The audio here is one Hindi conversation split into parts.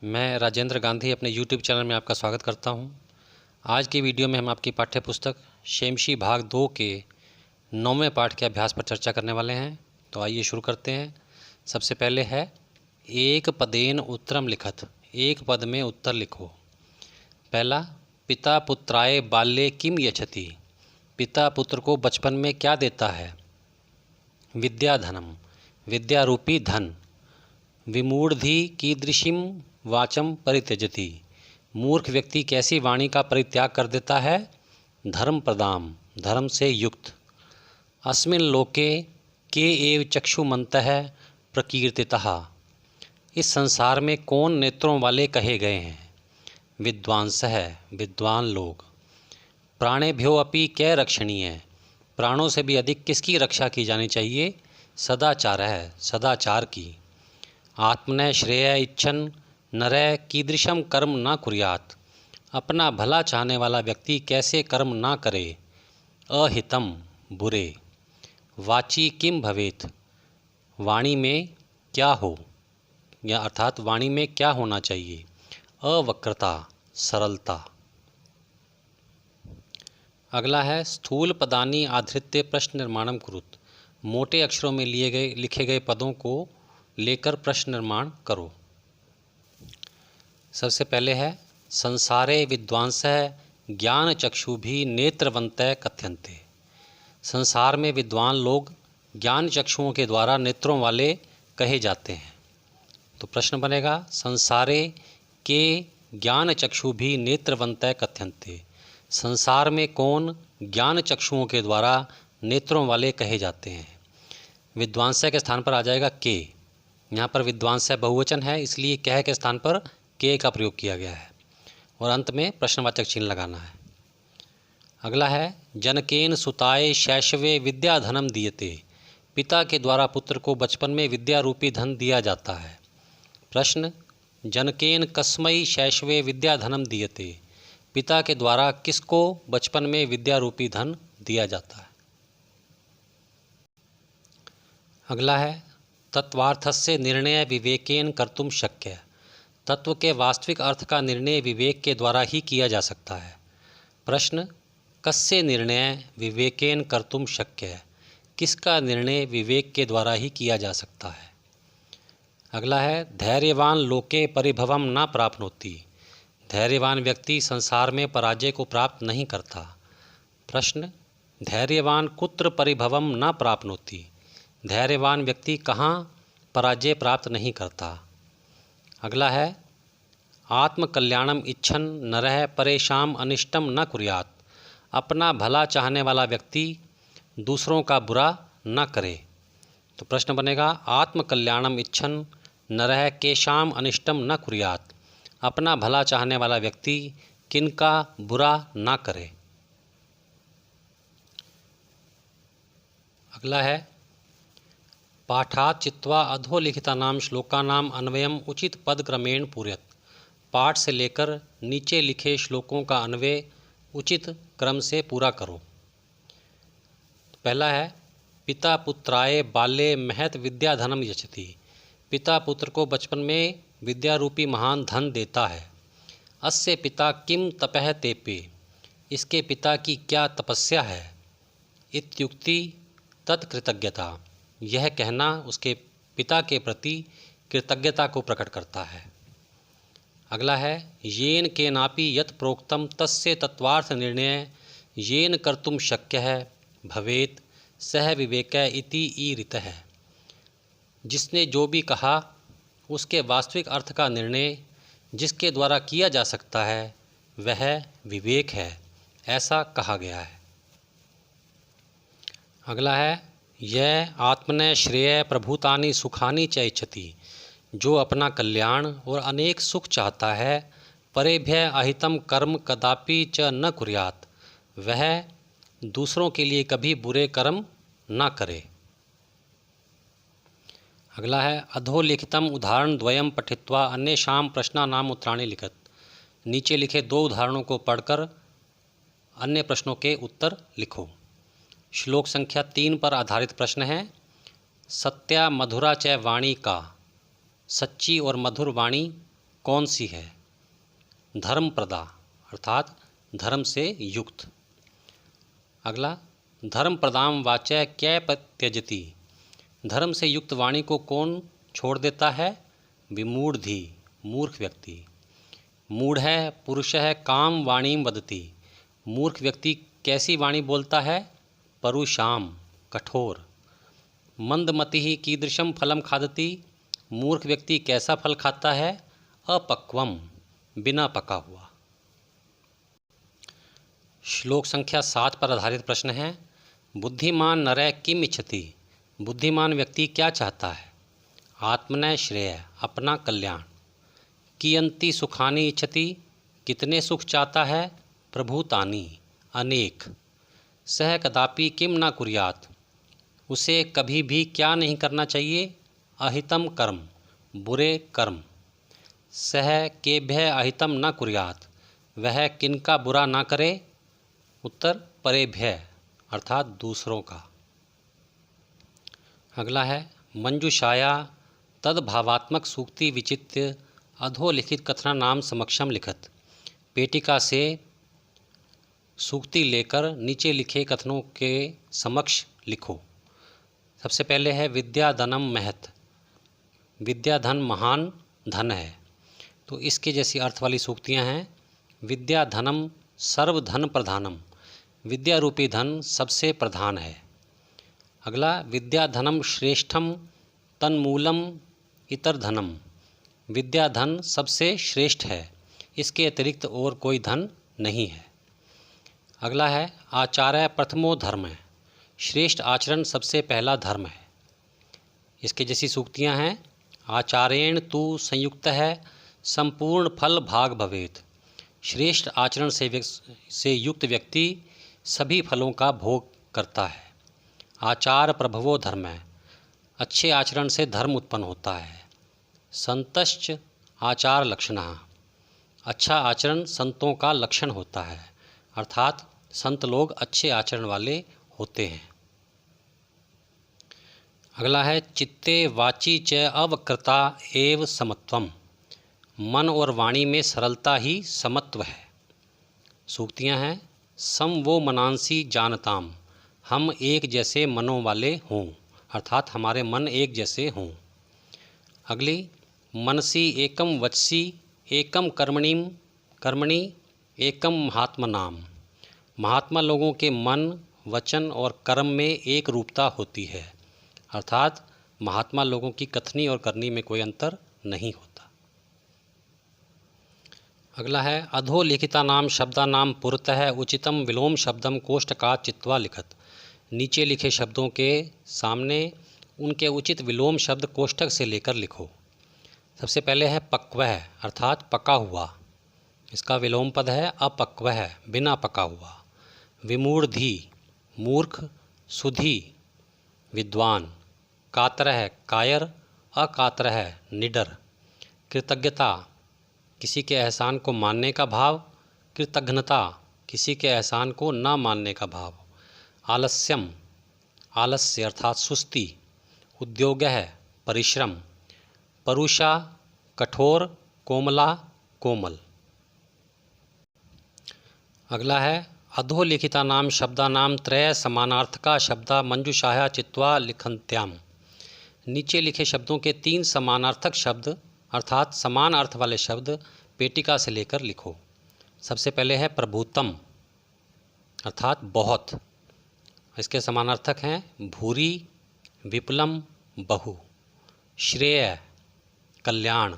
मैं राजेंद्र गांधी अपने YouTube चैनल में आपका स्वागत करता हूं। आज की वीडियो में हम आपकी पाठ्य पुस्तक शेमशी भाग 2 के 9वें पाठ के अभ्यास पर चर्चा करने वाले हैं। तो आइए शुरू करते हैं। सबसे पहले है एक पदेन उत्तरम लिखत, एक पद में उत्तर लिखो। पहला, पिता पुत्राय बाल्ये किम यच्छति, पिता पुत्र को बचपन में क्या देता है। विद्याधनम, विद्या रूपी धन। विमूढ़धि कीदृशीम वाचम परित्यजति, मूर्ख व्यक्ति कैसी वाणी का परित्याग कर देता है। धर्म प्रदाम, धर्म से युक्त। अस्मिन् लोके के एव चक्षुमन्तः प्रकीर्तितः, इस संसार में कौन नेत्रों वाले कहे गए हैं। विद्वांसः, विद्वान लोग। प्राणेभ्यो अपि कै रक्षणीय, प्राणों से भी अधिक किसकी रक्षा की जानी चाहिए। सदाचारः, सदाचार की। आत्मनः श्रेय इच्छन नरः कीदृशम कर्म न कुर्यात्, अपना भला चाहने वाला व्यक्ति कैसे कर्म ना करे। अहितम, बुरे। वाची किम भवेत्, वाणी में क्या हो, या अर्थात वाणी में क्या होना चाहिए। अवक्रता, सरलता। अगला है स्थूल पदानि आधृत्य प्रश्न निर्माणम कुरुत, मोटे अक्षरों में लिखे गए पदों को लेकर प्रश्न निर्माण करो। सबसे पहले है संसारे विद्वांसः ज्ञान चक्षु भी नेत्रवन्तः कथ्यन्ते, संसार में विद्वान लोग ज्ञान चक्षुओं के द्वारा नेत्रों वाले कहे जाते हैं। तो प्रश्न बनेगा संसारे के ज्ञान चक्षु भी नेत्रवन्तः कथ्यन्ते, संसार में कौन ज्ञान चक्षुओं के द्वारा नेत्रों वाले कहे जाते हैं। विद्वांसः के स्थान पर आ जाएगा के, यहाँ पर विद्वांसः बहुवचन है इसलिए कह के स्थान पर के का प्रयोग किया गया है और अंत में प्रश्नवाचक चिन्ह लगाना है। अगला है जनकेन सुताय शैशवे विद्याधनम दीयते, पिता के द्वारा पुत्र को बचपन में विद्या रूपी धन दिया जाता है। प्रश्न, जनकेन कस्मै शैशवे विद्याधनम दीयते, पिता के द्वारा किसको बचपन में विद्या रूपी धन दिया जाता है। अगला है तत्वार्थस्य निर्णय विवेकेन कर्तुम शक्य, तत्व के वास्तविक अर्थ का निर्णय विवेक के द्वारा ही किया जा सकता है। प्रश्न, कस्य निर्णय विवेकेन कर्तुम शक्य, किसका निर्णय विवेक के द्वारा ही किया जा सकता है। अगला है धैर्यवान लोके परिभवम न प्राप्नोति, धैर्यवान व्यक्ति संसार में पराजय को प्राप्त नहीं करता। प्रश्न, धैर्यवान कुत्र परिभवम न प्राप्नोति, धैर्यवान व्यक्ति कहाँ पराजय प्राप्त नहीं करता। अगला है आत्मकल्याणम इच्छन नरः परेशान अनिष्टम न कुर्यात्, अपना भला चाहने वाला व्यक्ति दूसरों का बुरा न करे। तो प्रश्न बनेगा आत्मकल्याणम इच्छन नरः केशाम अनिष्टम न कुर्यात्, अपना भला चाहने वाला व्यक्ति किनका बुरा न करे। अगला है पाठात् चित्वा अधोलिखितानां श्लोकानां अन्वयम् उचित पद क्रमेण पूरयत, पाठ से लेकर नीचे लिखे श्लोकों का अन्वय उचित क्रम से पूरा करो। पहला है पिता पुत्राय बाल्ये महत विद्याधनम यच्छति, पिता पुत्र को बचपन में विद्या रूपी महान धन देता है। अस्य पिता किम तपः तेपे, इसके पिता की क्या तपस्या है। इत्युक्ति तत्कृतज्ञता, यह कहना उसके पिता के प्रति कृतज्ञता को प्रकट करता है। अगला है येन केनापि यत् प्रोक्तम तस्य तत्वार्थ निर्णय येन कर्तुम शक्यः भवेत् सह विवेकः इति ईरितः, जिसने जो भी कहा उसके वास्तविक अर्थ का निर्णय जिसके द्वारा किया जा सकता है वह विवेक है, ऐसा कहा गया है। अगला है यह आत्मनः श्रेय प्रभूतानि सुखानि च इच्छति, जो अपना कल्याण और अनेक सुख चाहता है। परेभ्य अहितम कर्म कदापि च न कुर्यात्, वह दूसरों के लिए कभी बुरे कर्म न करे। अगला है अधोलिखितम उदाहरण द्वयम पठित्वा अन्येषां प्रश्नानाम उत्तराणि लिखत, नीचे लिखे दो उदाहरणों को पढ़कर अन्य प्रश्नों के उत्तर लिखो। श्लोक संख्या 3 पर आधारित प्रश्न है सत्या मधुरा च वाणी का, सच्ची और मधुर वाणी कौन सी है? धर्मप्रदा अर्थात धर्म से युक्त। अगला, धर्मप्रदाम वाचय कै त्यजति, धर्म से युक्त वाणी को कौन छोड़ देता है? विमूढ़धि मूर्ख व्यक्ति। मूढ़ है पुरुष है काम वाणी वदति, मूर्ख व्यक्ति कैसी वाणी बोलता है? परुषाम कठोर। मंदमति ही कीदृशम फलम खादति, मूर्ख व्यक्ति कैसा फल खाता है? अपक्वम बिना पका हुआ। श्लोक संख्या 7 पर आधारित प्रश्न है। बुद्धिमान नरय किम इच्छति, बुद्धिमान व्यक्ति क्या चाहता है? आत्मनय श्रेय अपना कल्याण। कियंती सुखानि इच्छति, कितने सुख चाहता है? प्रभुतानि अनेक। सह कदापि किम न कुर्यात्, उसे कभी भी क्या नहीं करना चाहिए? अहितम कर्म बुरे कर्म। सह केभ्य अहितम न कुर्यात्, वह किनका बुरा ना करे? उत्तर परेभ्य अर्थात दूसरों का। अगला है, मंजूषाया तद्भावात्मक सूक्ति विचित्य अधोलिखित कथना नाम समक्षम लिखत, पेटिका से सूक्ति लेकर नीचे लिखे कथनों के समक्ष लिखो। सबसे पहले है विद्या धनम महत, विद्या धन महान धन है, तो इसके जैसी अर्थ वाली सूक्तियां हैं। विद्या धनम सर्वधन प्रधानम, विद्या रूपी धन सबसे प्रधान है। अगला, विद्या धनम श्रेष्ठम तन्मूलम इतर धनम, विद्या धन सबसे श्रेष्ठ है, इसके अतिरिक्त और कोई धन नहीं है। अगला है, आचार्य प्रथमो धर्म है, श्रेष्ठ आचरण सबसे पहला धर्म है। इसके जैसी सूक्तियां हैं। आचार्येण तु संयुक्त है संपूर्ण फल भाग भवेत, श्रेष्ठ आचरण से युक्त व्यक्ति सभी फलों का भोग करता है। आचार प्रभवो धर्म है, अच्छे आचरण से धर्म उत्पन्न होता है। संतश्च आचार लक्षणः, अच्छा आचरण संतों का लक्षण होता है, अर्थात संत लोग अच्छे आचरण वाले होते हैं। अगला है, चित्ते वाची च अवक्रता एव समत्वम, मन और वाणी में सरलता ही समत्व है। सूक्तियां हैं। सम वो मनांसी जानताम, हम एक जैसे मनों वाले हों, अर्थात हमारे मन एक जैसे हों। अगली, मनसी एकम वचसी एकम कर्मणि एकम महात्मनाम, महात्मा लोगों के मन वचन और कर्म में एक रूपता होती है, अर्थात महात्मा लोगों की कथनी और करनी में कोई अंतर नहीं होता। अगला है, अधोलिखिता नाम शब्दा नाम पुरतः उचितम विलोम शब्दम कोष्ठकात् चित्वा लिखत, नीचे लिखे शब्दों के सामने उनके उचित विलोम शब्द कोष्ठक से लेकर लिखो। सबसे पहले है पक्वः अर्थात पका हुआ, इसका विलोम पद है अपक्वः बिना पका हुआ। विमूढ़धि मूर्ख, सुधि विद्वान, कातरः कायर, अकातरः निडर। कृतज्ञता किसी के एहसान को मानने का भाव, कृतघ्नता किसी के एहसान को न मानने का भाव। आलस्यम आलस्य अर्थात सुस्ती। उद्योगः परिश्रम। परुषा कठोर, कोमला कोमल। अगला है, अधोलिखिता नाम शब्दा नाम त्रय समानार्थका शब्दा मंजूषाया चित्वा लिखन्त्याम, नीचे लिखे शब्दों के 3 समानार्थक शब्द अर्थात समान अर्थ वाले शब्द पेटिका से लेकर लिखो। सबसे पहले है प्रभुतम अर्थात बहुत, इसके समानार्थक हैं भूरी, विपुलम बहु। श्रेय कल्याण,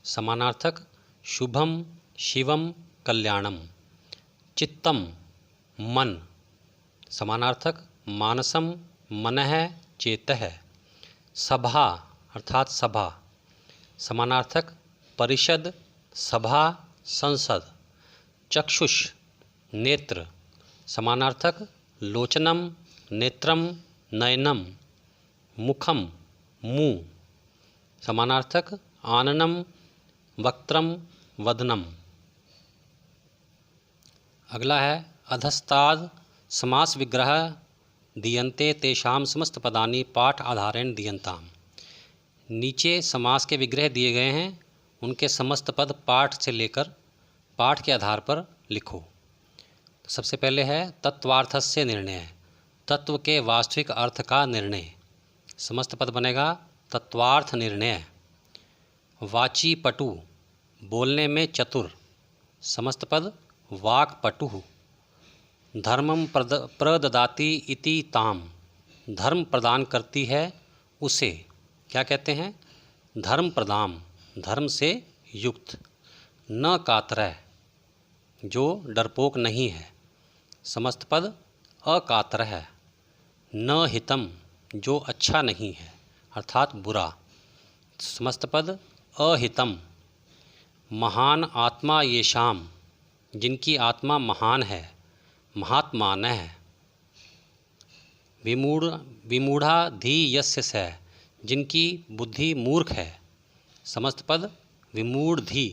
समानार्थक शुभम शिवम कल्याणम। चित्तम मन, समानार्थक मानसम मनः चेतः। सभा अर्थात सभा, समानार्थक परिषद सभा संसद। चक्षुष नेत्र, समानार्थक लोचनम नेत्रम नयनम। मुखम मुँह, समानार्थक आननम वक्त्रम वदनम। अगला है, अधस्ताद समास विग्रह दीयन्ते तेषाम समस्त पदानि पाठ आधारेण दीयन्ताम, नीचे समास के विग्रह दिए गए हैं, उनके समस्त पद पाठ से लेकर पाठ के आधार पर लिखो। तो सबसे पहले है तत्वार्थस्य निर्णय, तत्व के वास्तविक अर्थ का निर्णय। समस्त पद बनेगा तत्वार्थ निर्णय। वाची पटु, बोलने में चतुर। समस्त पद वाक् पटुः। धर्मम प्रददाति इति ताम, धर्म प्रदान करती है उसे। क्या कहते हैं? धर्म प्रदाम, धर्म से युक्त। न कातरः, जो डरपोक नहीं है। समस्त पद अकातरः। न हितम, जो अच्छा नहीं है अर्थात बुरा। समस्त पद अहितम। महान आत्मा येषाम, जिनकी आत्मा महान है, महात्मान है। विमूढ़ा धी यस्य स, जिनकी बुद्धि मूर्ख है। समस्त पद विमूढ़ धी।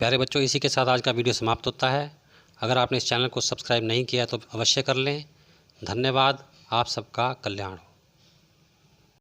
प्यारे बच्चों, इसी के साथ आज का वीडियो समाप्त होता है। अगर आपने इस चैनल को सब्सक्राइब नहीं किया तो अवश्य कर लें। धन्यवाद। आप सबका कल्याण हो।